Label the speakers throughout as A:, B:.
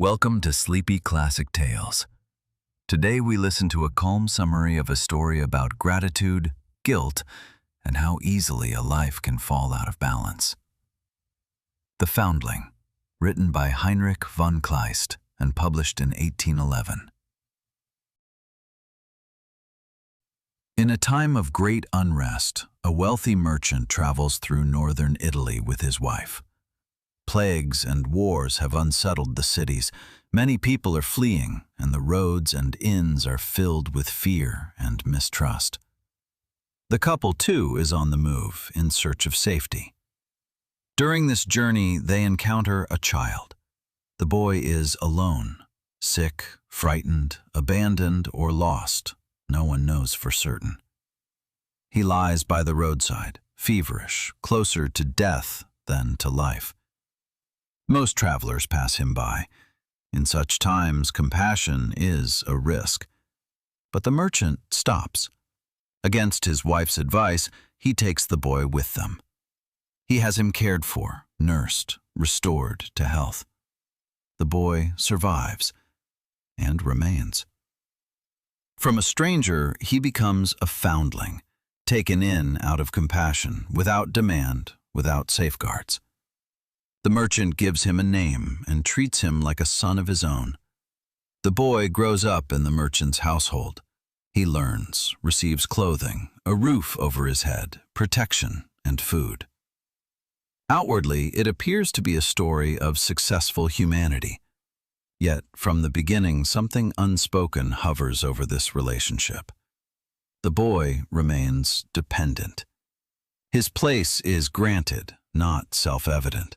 A: Welcome to Sleepy Classic Tales. Today we listen to a calm summary of a story about gratitude, guilt, and how easily a life can fall out of balance. The Foundling, written by Heinrich von Kleist and published in 1811. In a time of great unrest, a wealthy merchant travels through northern Italy with his wife. Plagues and wars have unsettled the cities. Many people are fleeing, and the roads and inns are filled with fear and mistrust. The couple, too, is on the move in search of safety. During this journey, they encounter a child. The boy is alone, sick, frightened, abandoned, or lost. No one knows for certain. He lies by the roadside, feverish, closer to death than to life. Most travelers pass him by. In such times, compassion is a risk. But the merchant stops. Against his wife's advice, he takes the boy with them. He has him cared for, nursed, restored to health. The boy survives and remains. From a stranger, he becomes a foundling, taken in out of compassion, without demand, without safeguards. The merchant gives him a name and treats him like a son of his own. The boy grows up in the merchant's household. He learns, receives clothing, a roof over his head, protection, and food. Outwardly, it appears to be a story of successful humanity. Yet, from the beginning, something unspoken hovers over this relationship. The boy remains dependent. His place is granted, not self-evident.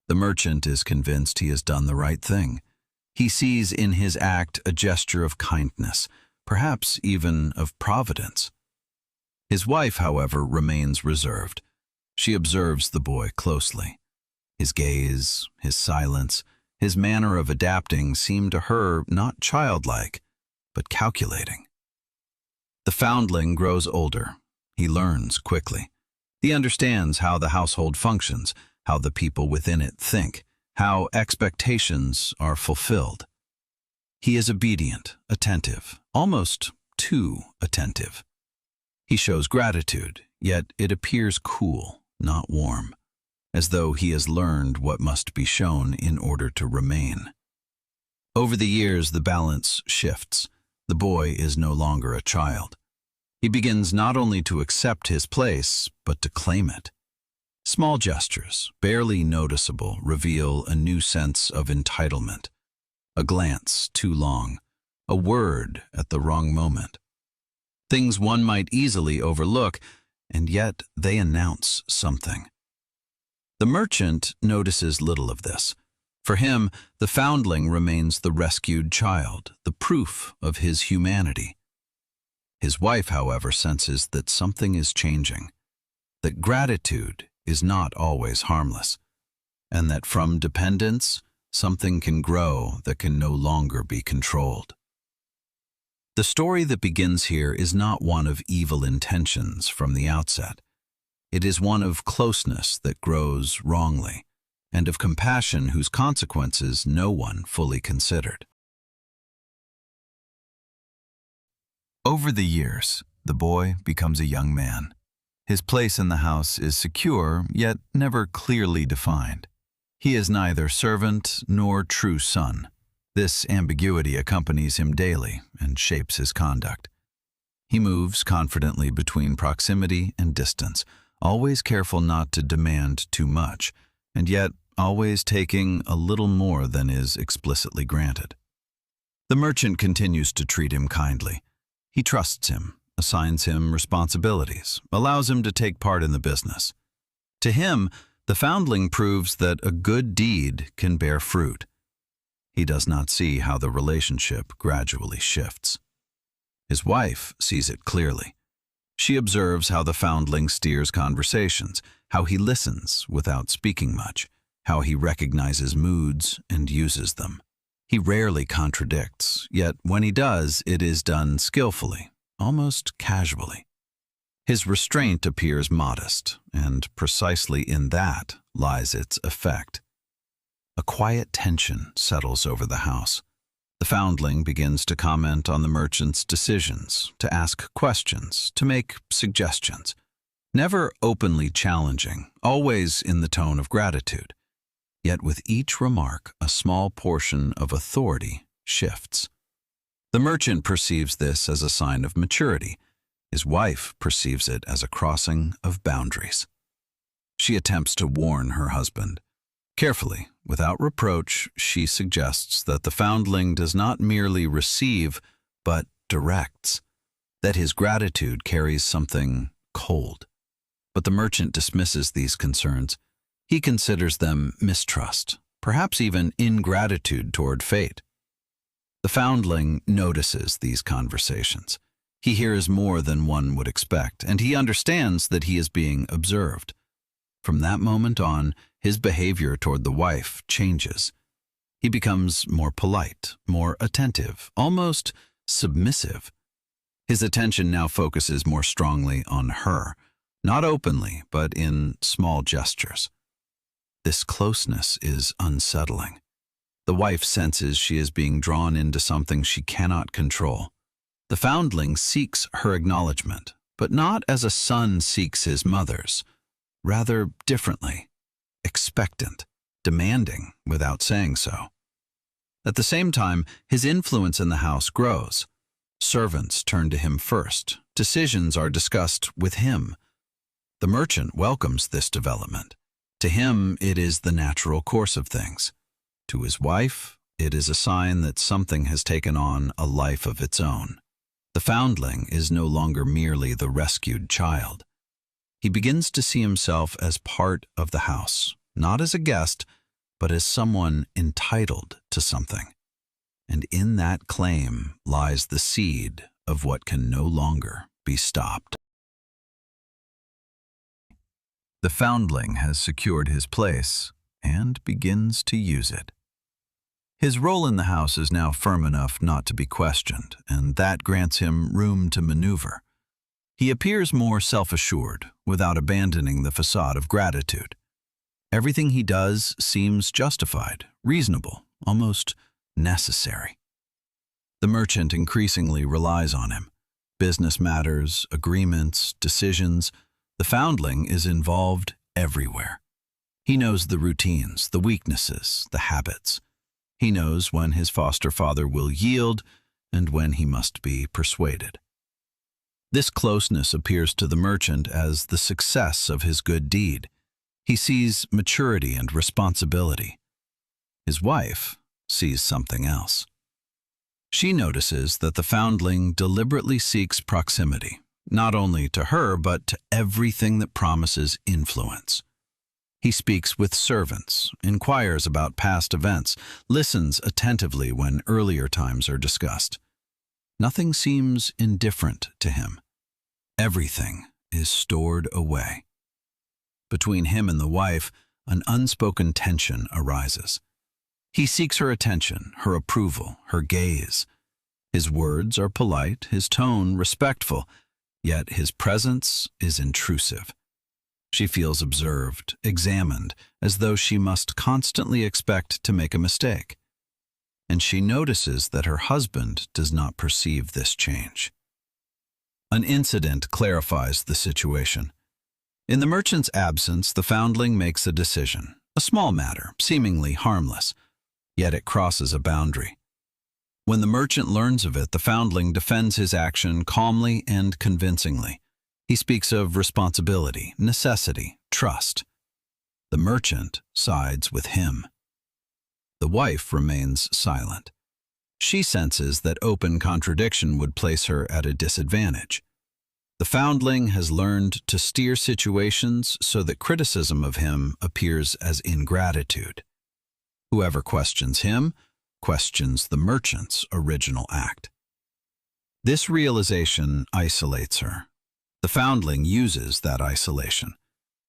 A: The merchant is convinced he has done the right thing. He sees in his act a gesture of kindness, perhaps even of providence. His wife, however, remains reserved. She observes the boy closely. His gaze, his silence, his manner of adapting seem to her not childlike, but calculating. The foundling grows older. He learns quickly. He understands how the household functions, how the people within it think, how expectations are fulfilled. He is obedient, attentive, almost too attentive. He shows gratitude, yet it appears cool, not warm, as though he has learned what must be shown in order to remain. Over the years, the balance shifts. The boy is no longer a child. He begins not only to accept his place, but to claim it. Small gestures, barely noticeable, reveal a new sense of entitlement. A glance too long, a word at the wrong moment. Things one might easily overlook, and yet they announce something. The merchant notices little of this. For him, the foundling remains the rescued child, the proof of his humanity. His wife, however, senses that something is changing, that gratitude is not always harmless, and that from dependence, something can grow that can no longer be controlled. The story that begins here is not one of evil intentions from the outset. It is one of closeness that grows wrongly, and of compassion whose consequences no one fully considered. Over the years, the boy becomes a young man. His place in the house is secure, yet never clearly defined. He is neither servant nor true son. This ambiguity accompanies him daily and shapes his conduct. He moves confidently between proximity and distance, always careful not to demand too much, and yet always taking a little more than is explicitly granted. The merchant continues to treat him kindly. He trusts him, assigns him responsibilities, allows him to take part in the business. To him, the foundling proves that a good deed can bear fruit. He does not see how the relationship gradually shifts. His wife sees it clearly. She observes how the foundling steers conversations, how he listens without speaking much, how he recognizes moods and uses them. He rarely contradicts, yet when he does, it is done skillfully, almost casually. His restraint appears modest, and precisely in that lies its effect. A quiet tension settles over the house. The foundling begins to comment on the merchant's decisions, to ask questions, to make suggestions. Never openly challenging, always in the tone of gratitude. Yet with each remark, a small portion of authority shifts. The merchant perceives this as a sign of maturity. His wife perceives it as a crossing of boundaries. She attempts to warn her husband. Carefully, without reproach, she suggests that the foundling does not merely receive, but directs, that his gratitude carries something cold. But the merchant dismisses these concerns. He considers them mistrust, perhaps even ingratitude toward fate. The foundling notices these conversations. He hears more than one would expect, and he understands that he is being observed. From that moment on, his behavior toward the wife changes. He becomes more polite, more attentive, almost submissive. His attention now focuses more strongly on her, not openly, but in small gestures. This closeness is unsettling. The wife senses she is being drawn into something she cannot control. The foundling seeks her acknowledgement, but not as a son seeks his mother's. Rather differently, expectant, demanding without saying so. At the same time, his influence in the house grows. Servants turn to him first. Decisions are discussed with him. The merchant welcomes this development. To him, it is the natural course of things. To his wife, it is a sign that something has taken on a life of its own. The foundling is no longer merely the rescued child. He begins to see himself as part of the house, not as a guest, but as someone entitled to something. And in that claim lies the seed of what can no longer be stopped. The foundling has secured his place and begins to use it. His role in the house is now firm enough not to be questioned, and that grants him room to maneuver. He appears more self-assured, without abandoning the facade of gratitude. Everything he does seems justified, reasonable, almost necessary. The merchant increasingly relies on him. Business matters, agreements, decisions. The foundling is involved everywhere. He knows the routines, the weaknesses, the habits. He knows when his foster father will yield and when he must be persuaded. This closeness appears to the merchant as the success of his good deed. He sees maturity and responsibility. His wife sees something else. She notices that the foundling deliberately seeks proximity, not only to her but to everything that promises influence. He speaks with servants, inquires about past events, listens attentively when earlier times are discussed. Nothing seems indifferent to him. Everything is stored away. Between him and the wife, an unspoken tension arises. He seeks her attention, her approval, her gaze. His words are polite, his tone respectful, yet his presence is intrusive. She feels observed, examined, as though she must constantly expect to make a mistake. And she notices that her husband does not perceive this change. An incident clarifies the situation. In the merchant's absence, the foundling makes a decision, a small matter, seemingly harmless, yet it crosses a boundary. When the merchant learns of it, the foundling defends his action calmly and convincingly. He speaks of responsibility, necessity, trust. The merchant sides with him. The wife remains silent. She senses that open contradiction would place her at a disadvantage. The foundling has learned to steer situations so that criticism of him appears as ingratitude. Whoever questions him questions the merchant's original act. This realization isolates her. The foundling uses that isolation.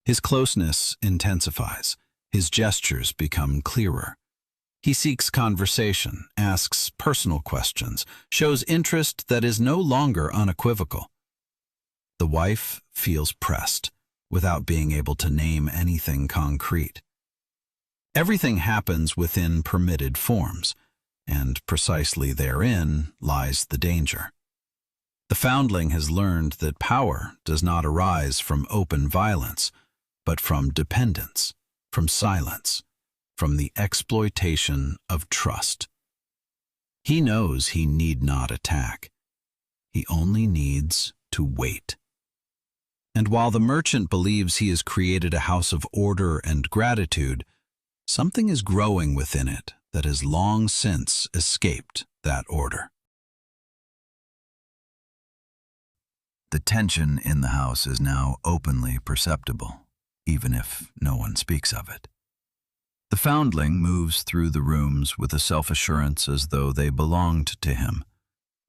A: His closeness intensifies. His gestures become clearer. He seeks conversation, asks personal questions, shows interest that is no longer unequivocal. The wife feels pressed, without being able to name anything concrete. Everything happens within permitted forms, and precisely therein lies the danger. The foundling has learned that power does not arise from open violence, but from dependence, from silence, from the exploitation of trust. He knows he need not attack. He only needs to wait. And while the merchant believes he has created a house of order and gratitude, something is growing within it that has long since escaped that order. The tension in the house is now openly perceptible, even if no one speaks of it. The foundling moves through the rooms with a self-assurance as though they belonged to him.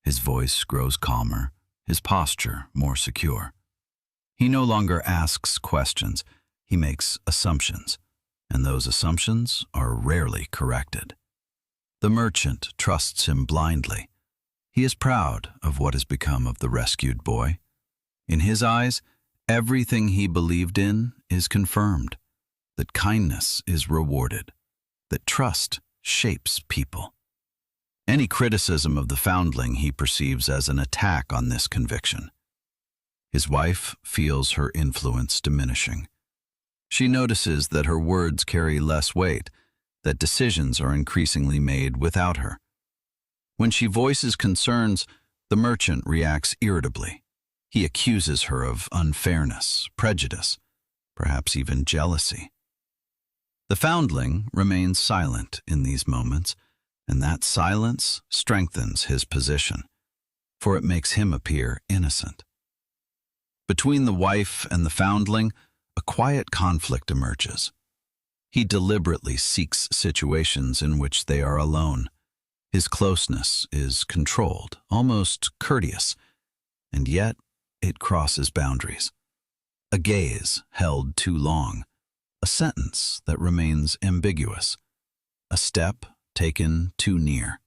A: His voice grows calmer, his posture more secure. He no longer asks questions, he makes assumptions, and those assumptions are rarely corrected. The merchant trusts him blindly. He is proud of what has become of the rescued boy. In his eyes, everything he believed in is confirmed, that kindness is rewarded, that trust shapes people. Any criticism of the foundling he perceives as an attack on this conviction. His wife feels her influence diminishing. She notices that her words carry less weight, that decisions are increasingly made without her. When she voices concerns, the merchant reacts irritably. He accuses her of unfairness, prejudice, perhaps even jealousy. The foundling remains silent in these moments, and that silence strengthens his position, for it makes him appear innocent. Between the wife and the foundling, a quiet conflict emerges. He deliberately seeks situations in which they are alone. His closeness is controlled, almost courteous, and yet it crosses boundaries. A gaze held too long, a sentence that remains ambiguous, a step taken too near.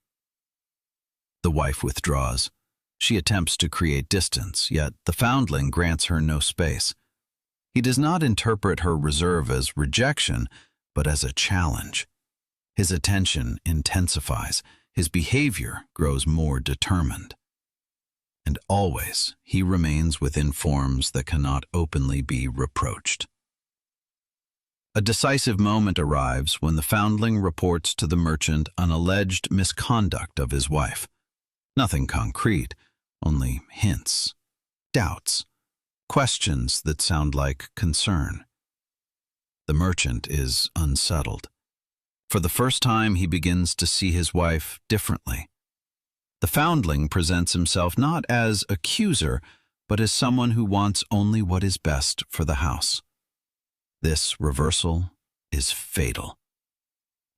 A: The wife withdraws. She attempts to create distance, yet the foundling grants her no space. He does not interpret her reserve as rejection, but as a challenge. His attention intensifies, his behavior grows more determined. And always he remains within forms that cannot openly be reproached. A decisive moment arrives when the foundling reports to the merchant an alleged misconduct of his wife. Nothing concrete, only hints, doubts, questions that sound like concern. The merchant is unsettled. For the first time, he begins to see his wife differently. The foundling presents himself not as accuser, but as someone who wants only what is best for the house. This reversal is fatal.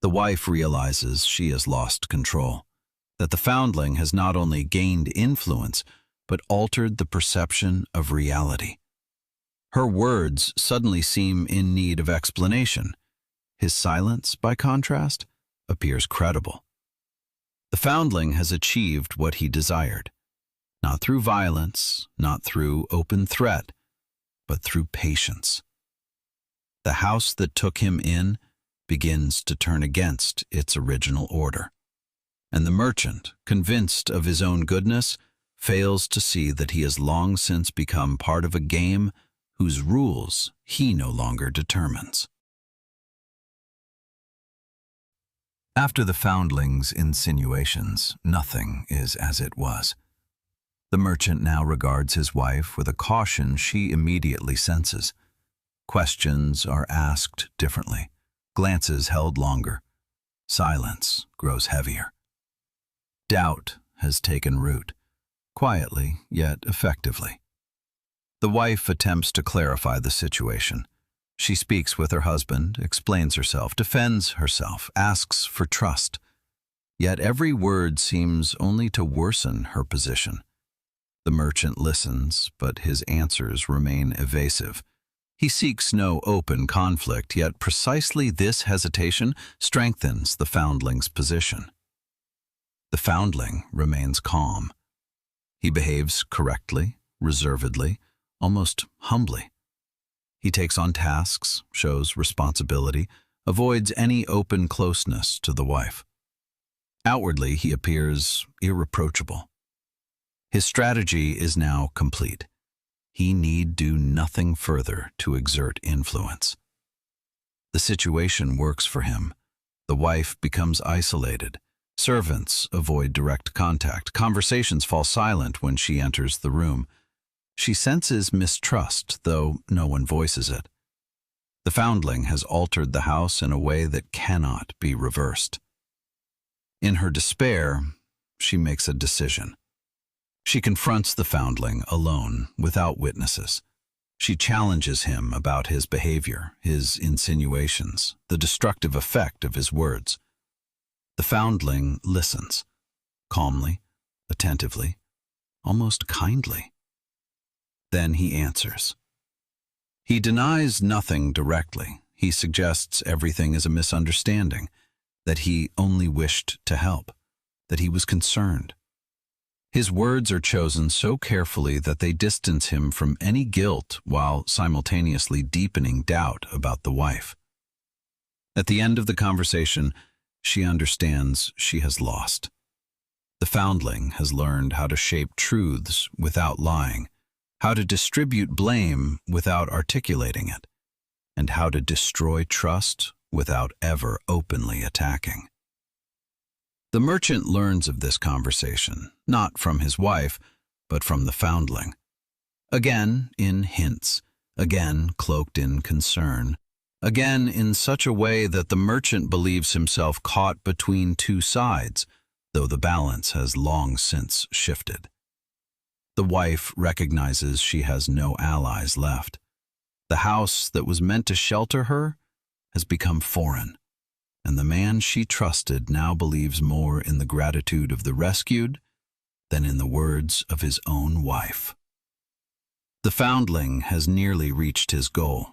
A: The wife realizes she has lost control, that the foundling has not only gained influence, but altered the perception of reality. Her words suddenly seem in need of explanation. His silence, by contrast, appears credible. The foundling has achieved what he desired, not through violence, not through open threat, but through patience. The house that took him in begins to turn against its original order, and the merchant, convinced of his own goodness, fails to see that he has long since become part of a game whose rules he no longer determines. After the foundling's insinuations, nothing is as it was. The merchant now regards his wife with a caution she immediately senses. Questions are asked differently, glances held longer, silence grows heavier. Doubt has taken root, quietly yet effectively. The wife attempts to clarify the situation. She speaks with her husband, explains herself, defends herself, asks for trust. Yet every word seems only to worsen her position. The merchant listens, but his answers remain evasive. He seeks no open conflict, yet precisely this hesitation strengthens the foundling's position. The foundling remains calm. He behaves correctly, reservedly, almost humbly. He takes on tasks, shows responsibility, avoids any open closeness to the wife. Outwardly, he appears irreproachable. His strategy is now complete. He need do nothing further to exert influence. The situation works for him. The wife becomes isolated. Servants avoid direct contact. Conversations fall silent when she enters the room. She senses mistrust, though no one voices it. The foundling has altered the house in a way that cannot be reversed. In her despair, she makes a decision. She confronts the foundling alone, without witnesses. She challenges him about his behavior, his insinuations, the destructive effect of his words. The foundling listens, calmly, attentively, almost kindly. Then he answers. He denies nothing directly. He suggests everything is a misunderstanding, that he only wished to help, that he was concerned. His words are chosen so carefully that they distance him from any guilt while simultaneously deepening doubt about the wife. At the end of the conversation, she understands she has lost. The foundling has learned how to shape truths without lying, how to distribute blame without articulating it, and how to destroy trust without ever openly attacking. The merchant learns of this conversation, not from his wife, but from the foundling. Again in hints, again cloaked in concern, again in such a way that the merchant believes himself caught between two sides, though the balance has long since shifted. The wife recognizes she has no allies left. The house that was meant to shelter her has become foreign, and the man she trusted now believes more in the gratitude of the rescued than in the words of his own wife. The foundling has nearly reached his goal,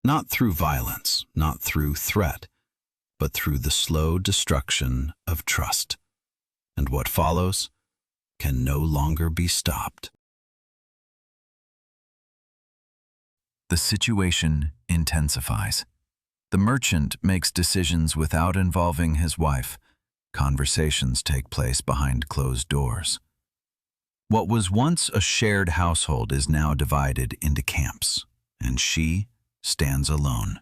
A: not through violence, not through threat, but through the slow destruction of trust. And what follows can no longer be stopped. The situation intensifies. The merchant makes decisions without involving his wife. Conversations take place behind closed doors. What was once a shared household is now divided into camps, and she stands alone.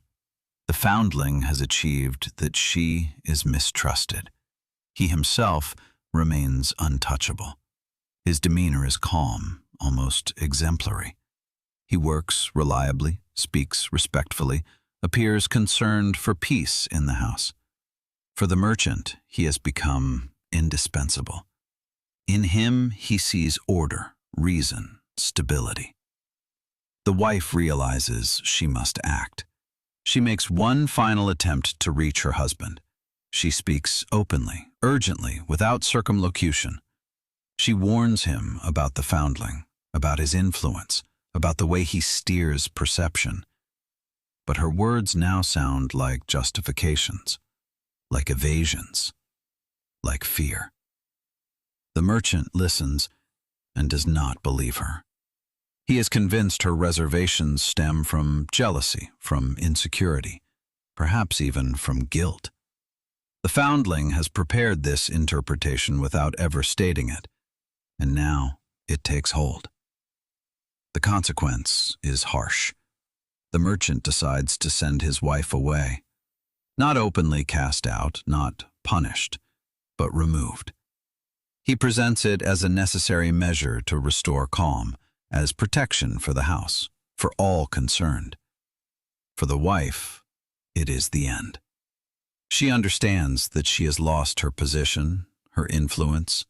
A: The foundling has achieved that she is mistrusted. He himself remains untouchable. His demeanor is calm, almost exemplary. He works reliably, speaks respectfully, appears concerned for peace in the house. For the merchant, he has become indispensable. In him, he sees order, reason, stability. The wife realizes she must act. She makes one final attempt to reach her husband. She speaks openly, urgently, without circumlocution. She warns him about the foundling, about his influence, about the way he steers perception. But her words now sound like justifications, like evasions, like fear. The merchant listens and does not believe her. He is convinced her reservations stem from jealousy, from insecurity, perhaps even from guilt. The foundling has prepared this interpretation without ever stating it, and now it takes hold. The consequence is harsh. The merchant decides to send his wife away. Not openly cast out, not punished, but removed. He presents it as a necessary measure to restore calm, as protection for the house, for all concerned. For the wife, it is the end. She understands that she has lost her position, her influence,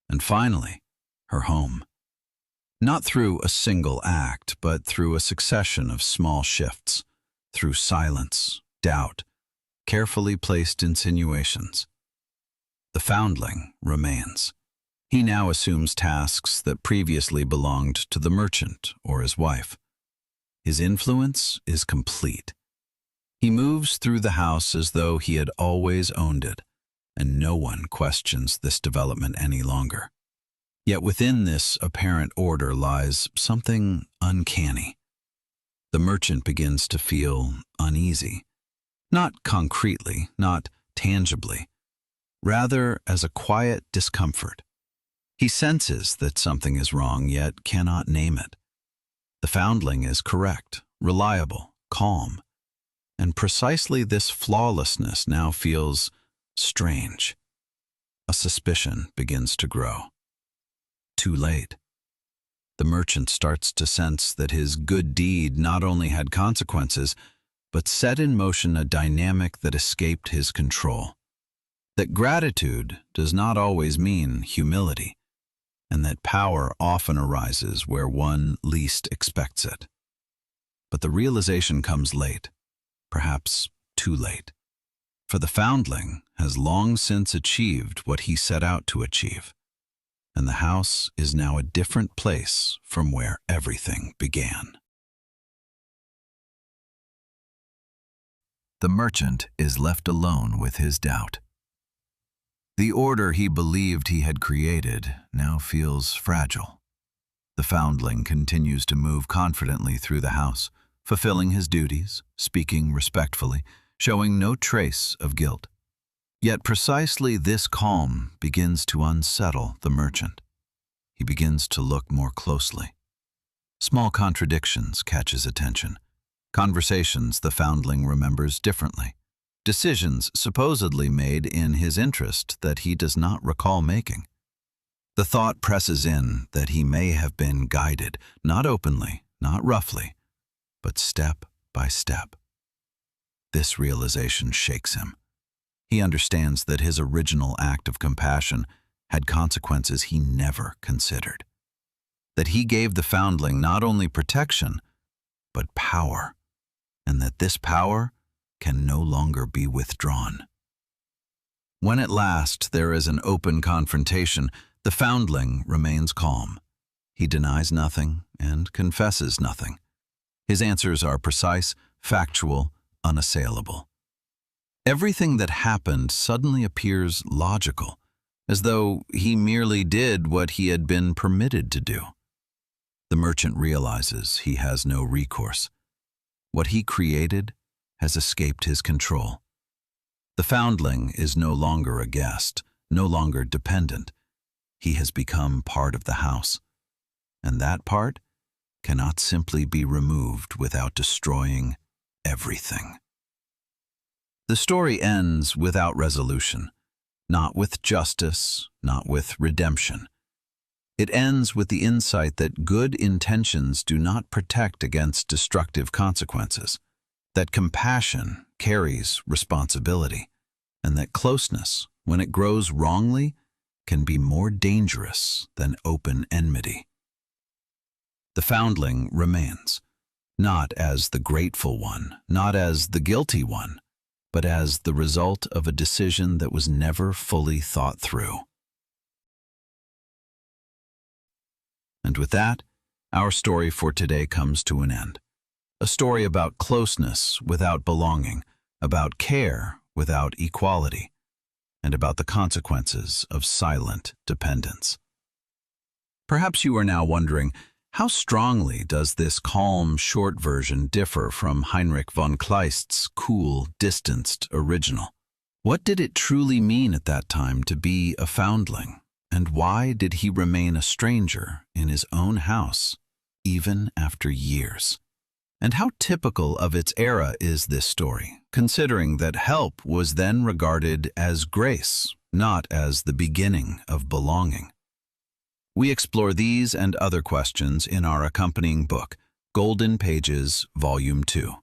A: and finally, her home. Not through a single act, but through a succession of small shifts, through silence, doubt, carefully placed insinuations. The foundling remains. He now assumes tasks that previously belonged to the merchant or his wife. His influence is complete. He moves through the house as though he had always owned it, and no one questions this development any longer. Yet within this apparent order lies something uncanny. The merchant begins to feel uneasy, Not concretely, not tangibly, rather as a quiet discomfort. He senses that something is wrong, yet cannot name it. The foundling is correct, reliable, calm, and precisely this flawlessness now feels strange. A suspicion begins to grow. Too late. The merchant starts to sense that his good deed not only had consequences, but set in motion a dynamic that escaped his control. That gratitude does not always mean humility, and that power often arises where one least expects it. But the realization comes late, perhaps too late, for the foundling has long since achieved what he set out to achieve, and the house is now a different place from where everything began. The merchant is left alone with his doubt. The order he believed he had created now feels fragile. The foundling continues to move confidently through the house, fulfilling his duties, speaking respectfully, showing no trace of guilt. Yet precisely this calm begins to unsettle the merchant. He begins to look more closely. Small contradictions catch his attention. Conversations the foundling remembers differently. Decisions supposedly made in his interest that he does not recall making. The thought presses in that he may have been guided, not openly, not roughly, but step by step. This realization shakes him. He understands that his original act of compassion had consequences he never considered. That he gave the foundling not only protection, but power, and that this power can no longer be withdrawn. When at last there is an open confrontation, the foundling remains calm. He denies nothing and confesses nothing. His answers are precise, factual, unassailable. Everything that happened suddenly appears logical, as though he merely did what he had been permitted to do. The merchant realizes he has no recourse. What he created has escaped his control. The foundling is no longer a guest, no longer dependent. He has become part of the house, and that part cannot simply be removed without destroying everything. The story ends without resolution, not with justice, not with redemption. It ends with the insight that good intentions do not protect against destructive consequences, that compassion carries responsibility, and that closeness, when it grows wrongly, can be more dangerous than open enmity. The foundling remains, not as the grateful one, not as the guilty one, but as the result of a decision that was never fully thought through. And with that, our story for today comes to an end. A story about closeness without belonging, about care without equality, and about the consequences of silent dependence. Perhaps you are now wondering, how strongly does this calm, short version differ from Heinrich von Kleist's cool, distanced original? What did it truly mean at that time to be a foundling? And why did he remain a stranger in his own house, even after years? And how typical of its era is this story, considering that help was then regarded as grace, not as the beginning of belonging? We explore these and other questions in our accompanying book, Golden Pages, Volume 2.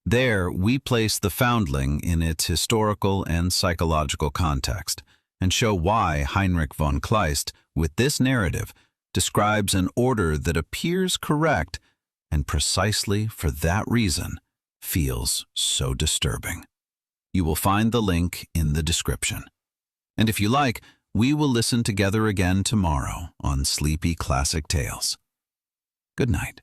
A: There, we place the foundling in its historical and psychological context and show why Heinrich von Kleist, with this narrative, describes an order that appears correct and precisely for that reason feels so disturbing. You will find the link in the description. And if you like, we will listen together again tomorrow on Sleepy Classic Tales. Good night.